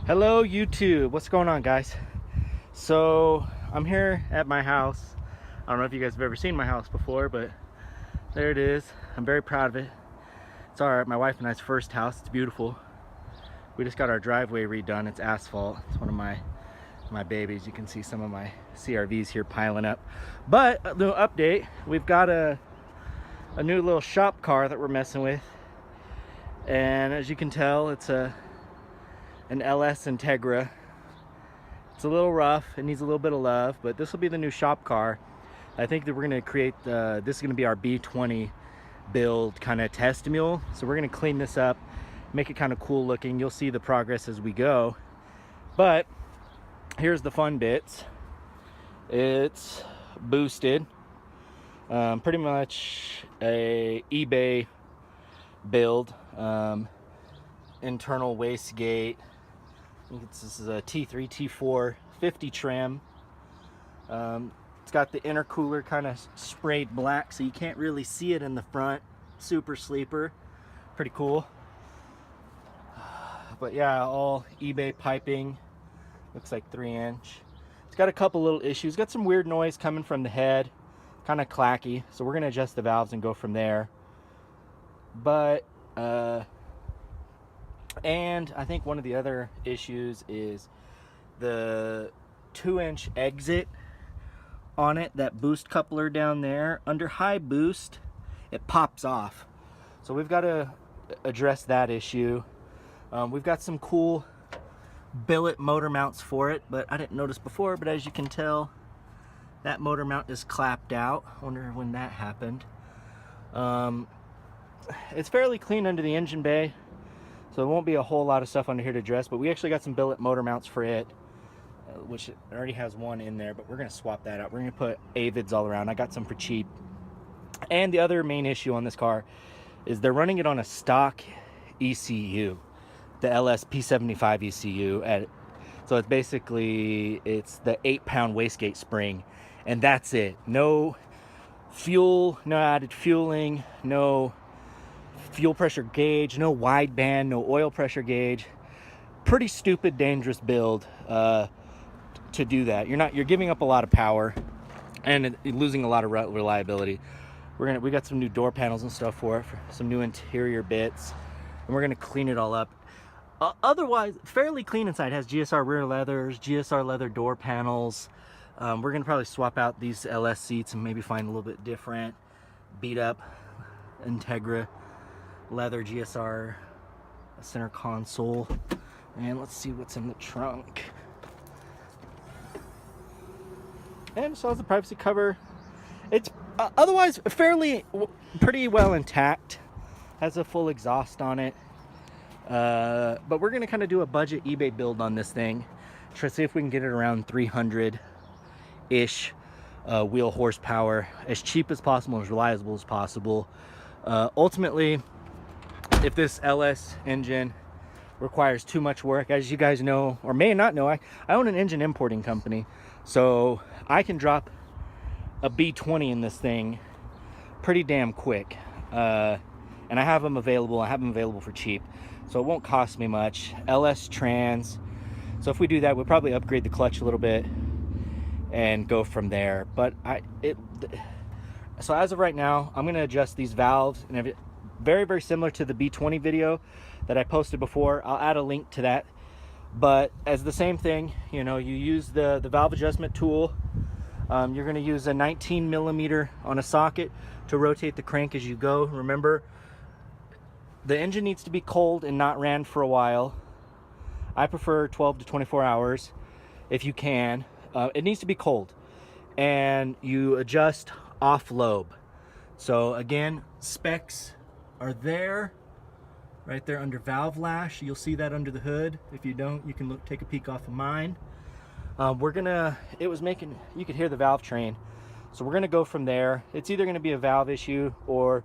Hello YouTube, what's going on guys? So I'm here at my house. I don't know if you guys have ever seen my house before, but there it is. I'm very proud of it. It's my wife and I's first house. It's beautiful. We just got our driveway redone. It's asphalt. It's one of my babies. You can see some of my CRVs here piling up. But a little update, we've got a new little shop car that we're messing with, and as you can tell, it's an LS Integra. It's a little rough, it needs a little bit of love, but this will be the new shop car. I think that we're going to create this is going to be our B20 build kind of test mule. So we're going to clean this up, make it kind of cool looking. You'll see the progress as we go. But here's the fun bits. It's boosted, pretty much a eBay build. Internal wastegate. This is a T3, T4, 50 trim. It's got the intercooler kind of sprayed black, so you can't really see it in the front. Super sleeper, pretty cool. But yeah, all eBay piping. Looks like 3-inch. It's got a couple little issues. Got some weird noise coming from the head, kind of clacky. So we're gonna adjust the valves and go from there. But and I think one of the other issues is the 2-inch exit on it, that boost coupler down there. Under high boost, it pops off. So we've got to address that issue. We've got some cool billet motor mounts for it, but I didn't notice before, but as you can tell, that motor mount is clapped out. I wonder when that happened. It's fairly clean under the engine bay, so there won't be a whole lot of stuff under here to address, but we actually got some billet motor mounts for it, which it already has one in there, but we're going to swap that out. We're going to put avids all around. I got some for cheap. And the other main issue on this car is they're running it on a stock ECU, the LS P75 ECU. So it's basically, it's the 8-pound wastegate spring, and that's it. No fuel, no added fueling, no fuel pressure gauge, no wideband, no oil pressure gauge. Pretty stupid, dangerous build to do that. You're giving up a lot of power and losing a lot of reliability. We got some new door panels and stuff for it, for some new interior bits, and we're gonna clean it all up. Otherwise, fairly clean inside. It has GSR rear leathers, GSR leather door panels. We're gonna probably swap out these LS seats and maybe find a little bit different, beat up Integra leather GSR center console. And let's see what's in the trunk. And so has the privacy cover. It's otherwise pretty well intact. Has a full exhaust on it. But we're gonna kind of do a budget eBay build on this thing. Try to see if we can get it around 300-ish wheel horsepower, as cheap as possible, as reliable as possible. Ultimately, if this LS engine requires too much work, as you guys know or may not know, I own an engine importing company, so I can drop a B20 in this thing pretty damn quick, and I have them available for cheap, so it won't cost me much. LS trans, so if we do that, we'll probably upgrade the clutch a little bit and go from there. But so as of right now, I'm going to adjust these valves and everything. Very, very similar to the B20 video that I posted before. I'll add a link to that. But as the same thing, you know, you use the valve adjustment tool. You're going to use a 19 millimeter on a socket to rotate the crank as you go. Remember, the engine needs to be cold and not ran for a while. I prefer 12 to 24 hours if you can. It needs to be cold. And you adjust off lobe. So again, specs are there, right there under valve lash. You'll see that under the hood. If you don't, you can take a peek off of mine. You could hear the valve train. So we're gonna go from there. It's either gonna be a valve issue or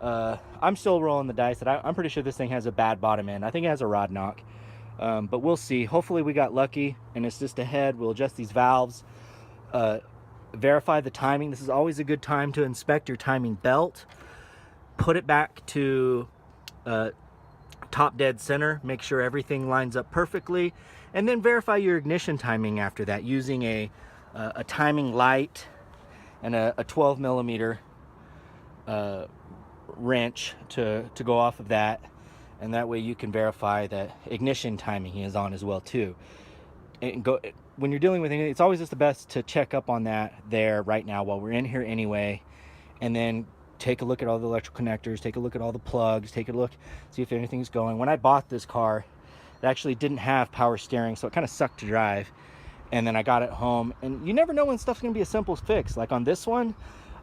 I'm still rolling the dice that I'm pretty sure this thing has a bad bottom end. I think it has a rod knock, but we'll see. Hopefully we got lucky and it's just a head. We'll adjust these valves, verify the timing. This is always a good time to inspect your timing belt. Put it back to top dead center, make sure everything lines up perfectly, and then verify your ignition timing after that using a timing light and a 12 millimeter wrench to go off of that, and that way you can verify that ignition timing is on as well too. And when you're dealing with anything, it's always just the best to check up on that there right now while we're in here anyway, and then take a look at all the electrical connectors, take a look at all the plugs, take a look, see if anything's going. When I bought this car, it actually didn't have power steering, so it kind of sucked to drive. And then I got it home, and you never know when stuff's gonna be a simple fix. Like on this one,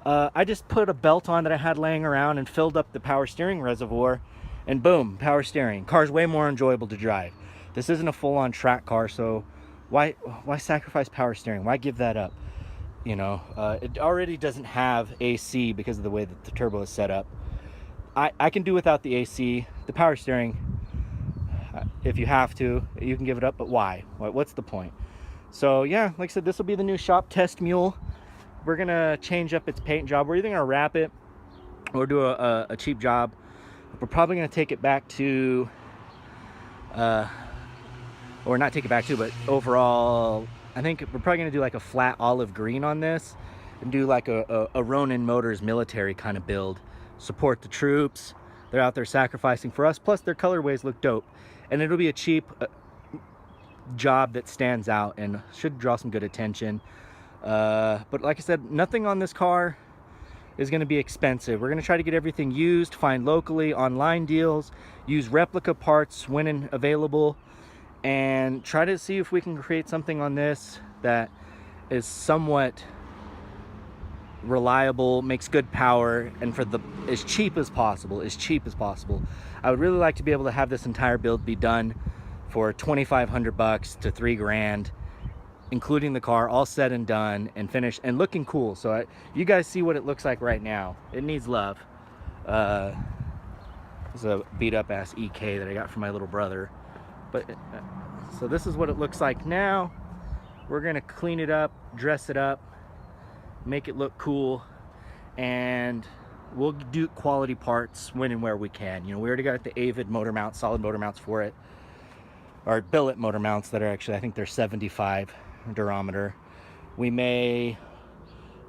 I just put a belt on that I had laying around and filled up the power steering reservoir, and boom, power steering. Car's way more enjoyable to drive. This isn't a full-on track car, so why sacrifice power steering? Why give that up? You know, it already doesn't have AC because of the way that the turbo is set up. I can do without the AC. The power steering, if you have to, you can give it up, but why? What's the point? So yeah, like I said, this will be the new shop test mule. We're gonna change up its paint job. We're either gonna wrap it or do a cheap job. We're probably gonna take it back to, or not take it back to, but overall, I think we're probably gonna do like a flat olive green on this and do like a Ronin Motors military kind of build. Support the troops. They're out there sacrificing for us, plus their colorways look dope. And it'll be a cheap job that stands out and should draw some good attention. But like I said, nothing on this car is going to be expensive. We're going to try to get everything used, find locally, online deals, use replica parts when available, and try to see if we can create something on this that is somewhat reliable, makes good power, and for the as cheap as possible. I would really like to be able to have this entire build be done for $2,500 to $3,000, including the car, all said and done and finished and looking cool. So you guys see what it looks like right now. It needs love. It's a beat up ass EK that I got from my little brother. But so this is what it looks like now. We're gonna clean it up, dress it up, make it look cool, and we'll do quality parts when and where we can. You know, we already got the Avid motor mounts, solid motor mounts for it, or billet motor mounts that are actually, I think they're 75 durometer. We may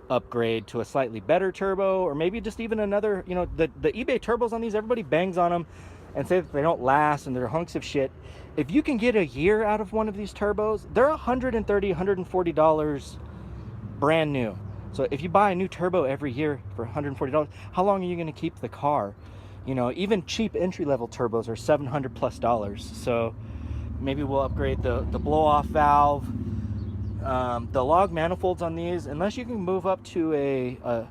upgrade to a slightly better turbo, or maybe just even another, you know, the eBay turbos on these, everybody bangs on them and say that they don't last and they're hunks of shit. If you can get a year out of one of these turbos, they're $130, $140 brand new. So if you buy a new turbo every year for $140, how long are you going to keep the car? You know, even cheap entry-level turbos are $700+. So maybe we'll upgrade the blow-off valve. The log manifolds on these, unless you can move up to a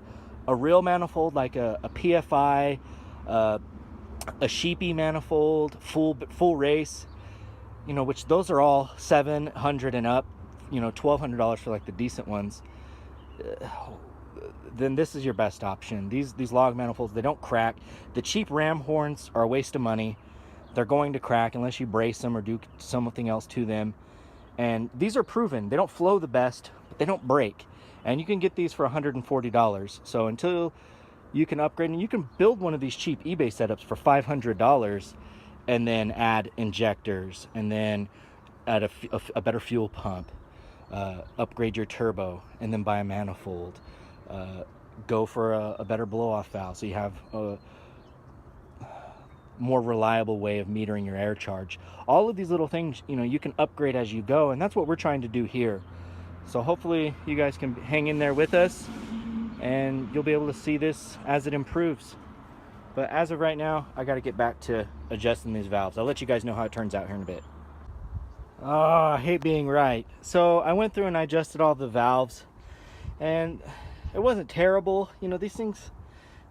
real manifold like a PFI, a sheepy manifold, full race, you know, which those are all $700 and up, you know, $1,200 for like the decent ones. Then this is your best option. These log manifolds, they don't crack. The cheap ram horns are a waste of money. They're going to crack unless you brace them or do something else to them. And these are proven. They don't flow the best, but they don't break. And you can get these for $140. So until you can upgrade, and you can build one of these cheap eBay setups for $500 and then add injectors and then add a better fuel pump, upgrade your turbo, and then buy a manifold, go for a better blow-off valve so you have a more reliable way of metering your air charge. All of these little things, you know, you can upgrade as you go, and that's what we're trying to do here. So hopefully you guys can hang in there with us and you'll be able to see this as it improves. But as of right now, I got to get back to adjusting these valves. I'll let you guys know how it turns out here in a bit. Oh, I hate being right. So I went through and I adjusted all the valves, and it wasn't terrible. You know, these things,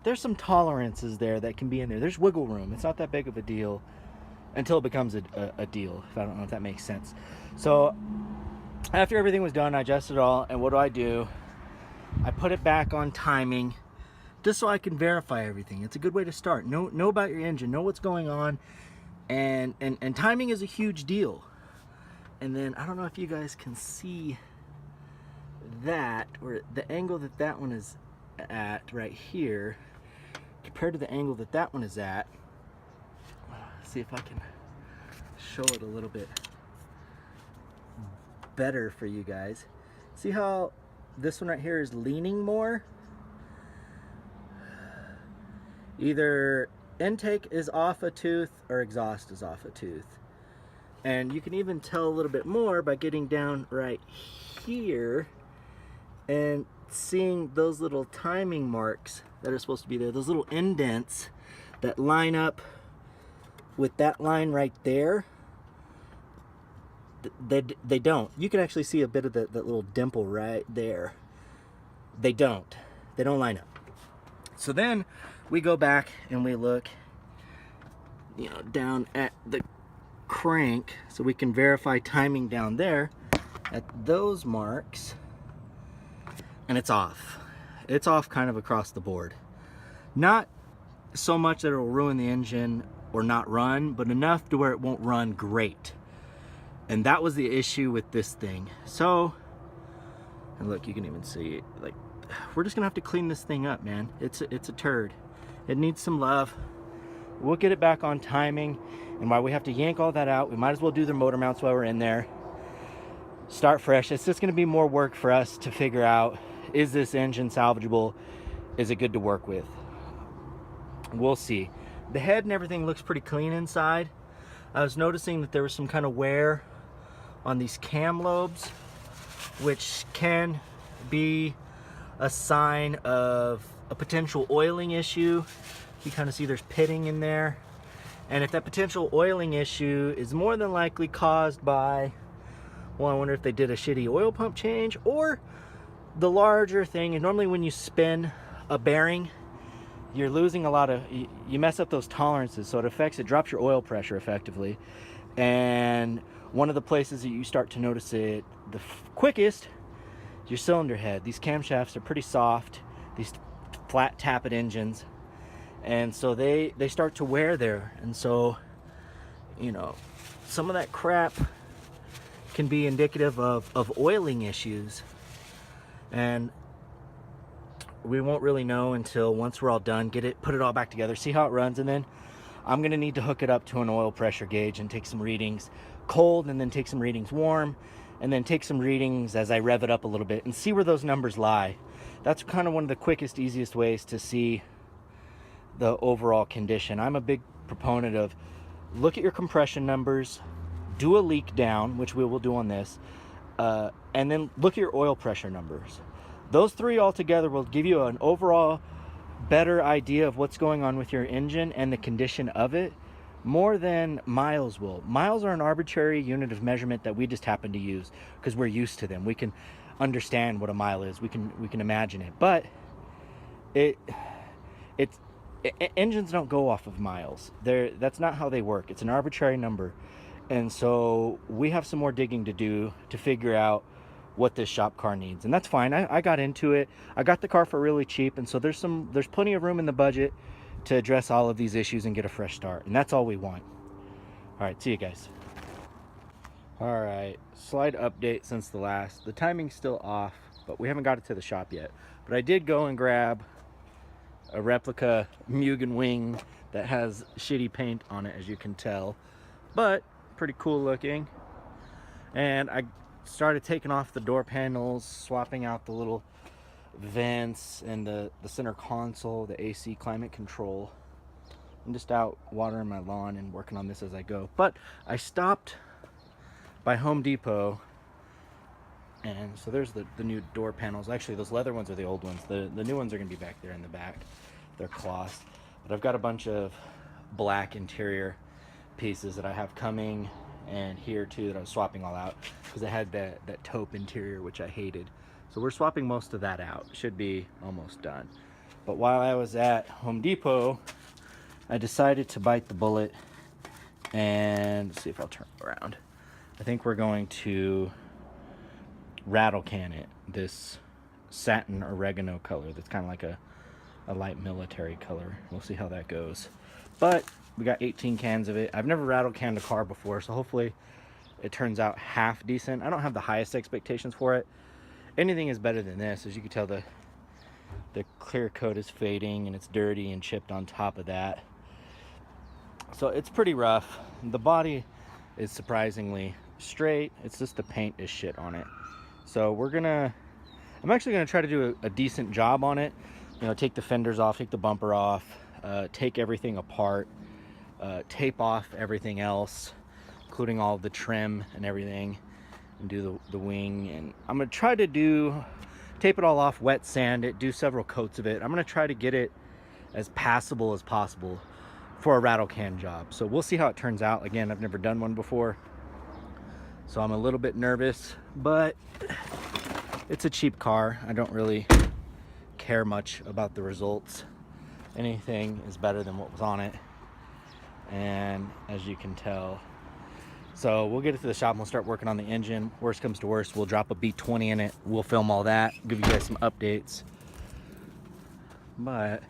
there's some tolerances there that can be in there. There's wiggle room. It's not that big of a deal until it becomes a deal. I don't know if that makes sense. So after everything was done, I adjusted it all, and what do? I put it back on timing just so I can verify everything. It's a good way to start. Know about your engine, know what's going on, and timing is a huge deal. And then I don't know if you guys can see that, or the angle that that one is at right here compared to the angle that that one is at. see if I can show it a little bit better for you guys. See how this one right here is leaning more? Either intake is off a tooth or exhaust is off a tooth. And you can even tell a little bit more by getting down right here and seeing those little timing marks that are supposed to be there, those little indents that line up with that line right there. They don't. You can actually see a bit of that little dimple right there. They don't line up. So then we go back and we look, you know, down at the crank so we can verify timing down there at those marks, and it's off. It's off kind of across the board. Not so much that it'll ruin the engine or not run, but enough to where it won't run great. And that was the issue with this thing. So, and look, you can even see it. Like, we're just gonna have to clean this thing up, man. It's a turd. It needs some love. We'll get it back on timing, and while we have to yank all that out, we might as well do the motor mounts while we're in there. Start fresh. It's just gonna be more work for us to figure out, is this engine salvageable? Is it good to work with? We'll see. The head and everything looks pretty clean inside. I was noticing that there was some kind of wear on these cam lobes, which can be a sign of a potential oiling issue. You kind of see there's pitting in there. And if that potential oiling issue is more than likely caused by, well, I wonder if they did a shitty oil pump change, or the larger thing, and normally when you spin a bearing, you're losing a lot of, you mess up those tolerances, so it drops your oil pressure effectively. And one of the places that you start to notice it the quickest, your cylinder head. These camshafts are pretty soft, these flat tappet engines, and so they start to wear there. And so, you know, some of that crap can be indicative of oiling issues, and we won't really know until once we're all done, put it all back together, see how it runs, and then I'm gonna need to hook it up to an oil pressure gauge and take some readings cold, and then take some readings warm, and then take some readings as I rev it up a little bit and see where those numbers lie. That's kind of one of the quickest, easiest ways to see the overall condition. I'm a big proponent of look at your compression numbers, do a leak down, which we will do on this, and then look at your oil pressure numbers. Those three all together will give you an overall better idea of what's going on with your engine and the condition of it, more than miles will. Miles are an arbitrary unit of measurement that we just happen to use because we're used to them. We can understand what a mile is. We can imagine it. But engines don't go off of miles. That's not how they work. It's an arbitrary number. And so we have some more digging to do to figure out what this shop car needs, and that's fine. I got into it. I got the car for really cheap, and so there's plenty of room in the budget to address all of these issues and get a fresh start, and that's all we want. All right, see you guys. All right, slight update since the last. The timing's still off, but we haven't got it to the shop yet. But I did go and grab a replica Mugen wing that has shitty paint on it, as you can tell, but pretty cool looking. And I started taking off the door panels, swapping out the little vents and the center console, the AC climate control. I'm just out watering my lawn and working on this as I go. But I stopped by Home Depot, and so there's the new door panels. Actually, those leather ones are the old ones. The new ones are going to be back there in the back. They're cloth. But I've got a bunch of black interior pieces that I have coming, and here too that I was swapping all out because I had that taupe interior, which I hated. So we're swapping most of that out. Should be almost done. But while I was at Home Depot, I decided to bite the bullet and let's see if I'll turn around. I think we're going to rattle can it, this satin oregano color that's kind of like a light military color. We'll see how that goes. But we got 18 cans of it. I've never rattle canned a car before, so hopefully it turns out half decent. I don't have the highest expectations for it. Anything is better than this. As you can tell, the clear coat is fading and it's dirty and chipped on top of that. So it's pretty rough. The body is surprisingly straight. It's just the paint is shit on it. So I'm actually gonna try to do a decent job on it. You know, take the fenders off, take the bumper off, take everything apart, tape off everything else, including all the trim and everything, and do the wing. And I'm gonna try to tape it all off, wet sand it, do several coats of it. I'm gonna try to get it as passable as possible for a rattle can job. So we'll see how it turns out. Again, I've never done one before, so I'm a little bit nervous, but it's a cheap car. I don't really care much about the results. Anything is better than what was on it, and as you can tell. So we'll get it to the shop and we'll start working on the engine. Worst comes to worst, we'll drop a B20 in it. We'll film all that, give you guys some updates. But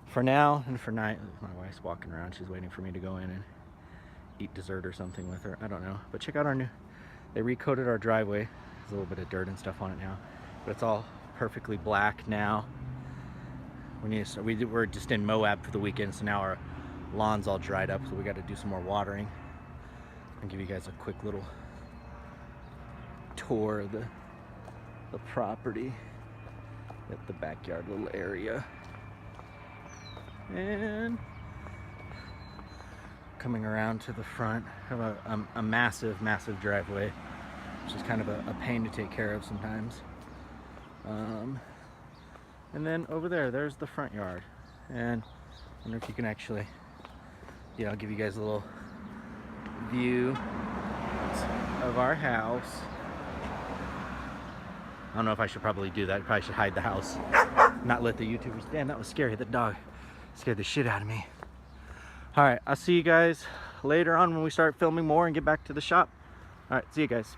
for now and for night, my wife's walking around. She's waiting for me to go in and eat dessert or something with her. I don't know. But check out our new, they recoated our driveway. There's a little bit of dirt and stuff on it now, but it's all perfectly black now. We're just in Moab for the weekend, so now our lawn's all dried up, so we got to do some more watering. I'll give you guys a quick little tour of the property at the backyard little area. And coming around to the front, have a massive driveway, which is kind of a pain to take care of sometimes. And then over there's the front yard. And I wonder if you can actually, I'll give you guys a little view of our house. I don't know if I should probably do that. Probably should hide the house, not let the YouTubers. Damn, that was scary. The dog scared the shit out of me. All right, I'll see you guys later on when we start filming more and get back to the shop. All right, see you guys.